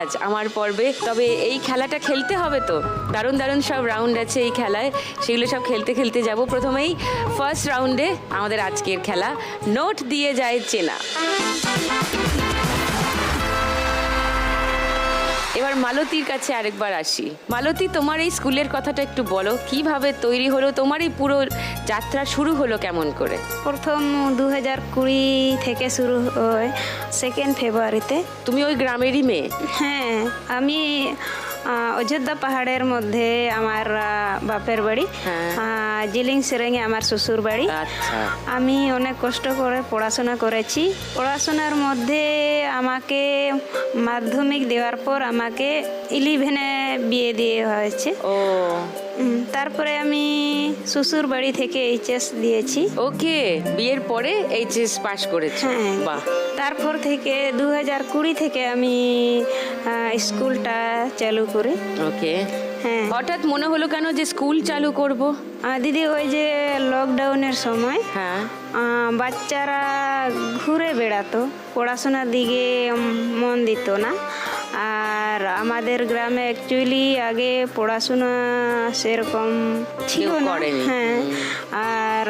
আচ্ছা, আমার পর্বে তবে এই খেলাটা খেলতে হবে তো। দারুণ দারুণ সব রাউন্ড আছে এই খেলায়, সেগুলো সব খেলতে খেলতে যাব। প্রথমেই ফার্স্ট রাউন্ডে আমাদের আজকের খেলা নোট দিয়ে যায় চেনা। এবার মালতীর কাছে আরেকবার আসি। মালতী, তোমার এই স্কুলের কথাটা একটু বলো, কিভাবে তৈরি হলো, তোমার এই পুরো যাত্রা শুরু হলো কেমন করে? প্রথম 2020 থেকে শুরু হয় 2 ফেব্রুয়ারিতে। তুমি ওই গ্রামেরই মেয়ে? হ্যাঁ, আমি অযোধ্যা পাহাড়ের মধ্যে আমার বাপের বাড়ি, জিলিং সেরেঙে আমার শ্বশুর বাড়ি। আচ্ছা। আমি অনেক কষ্ট করে পড়াশোনা করেছি। পড়াশোনার মধ্যে আমাকে মাধ্যমিক দেওয়ার পর আমাকে 11-এ বিয়ে দিয়ে হয়েছে। ও, তারপরে আমি শ্বশুর বাড়ি থেকে এইচএস দিয়েছি। ওকে, বিয়ের পরে এইচএস পাস করেছো? হ্যাঁ। বাহ। তারপর থেকে 2020 থেকে আমি স্কুলটা চালু করি। ওকে। হ্যাঁ। হঠাৎ মনে হলো কেন যে স্কুল চালু করব? দিদি, ওই যে লকডাউনের সময় হ্যাঁ। বাচ্চারা ঘুরে বেড়াতো, পড়াশোনার দিকে মন দিত না। আর আমাদের গ্রামে অ্যাকচুয়ালি আগে পড়াশোনা সেরকম ছিল না। হ্যাঁ। আর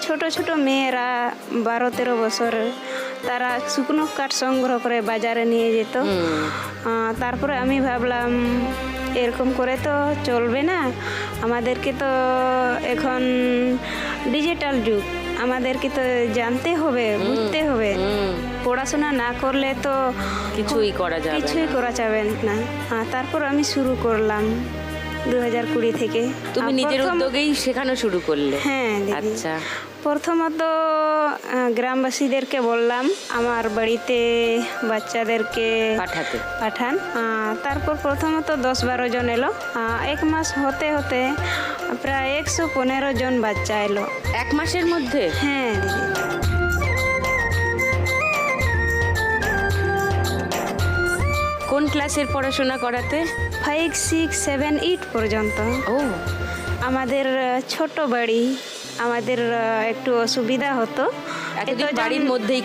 ছোট ছোট মেয়েরা 12-13 বছর, তারা শুকনো কাঠ সংগ্রহ করে বাজারে নিয়ে যেত। তারপরে আমি ভাবলাম এরকম করে তো চলবে না, আমাদেরকে তো এখন ডিজিটাল যুগ, আমাদেরকে তো জানতে হবে, বুঝতে হবে। পড়াশোনা না করলে তো কিছুই করা যাবে না। তারপর আমি শুরু করলাম 2020 থেকে। তুমি নিজের উদ্যোগেই শেখানো শুরু করলে? হ্যাঁ দিদি। আচ্ছা। প্রথমত গ্রামবাসীদেরকে বললাম আমার বাড়িতে বাচ্চাদেরকে পাঠান। তারপর প্রথমত 10-12 জন এলো। 1 মাস হতে হতে প্রায় 115 জন বাচ্চা এলো 1 মাসের মধ্যে? হ্যাঁ দিদি। কোন ক্লাসের পড়াশোনা করাতে? 5, 6, 7, 8 পর্যন্ত। ও, আমাদের ছোট বাড়ি, আমাদের একটু অসুবিধা হতো। এতদিন বাড়ির মধ্যেই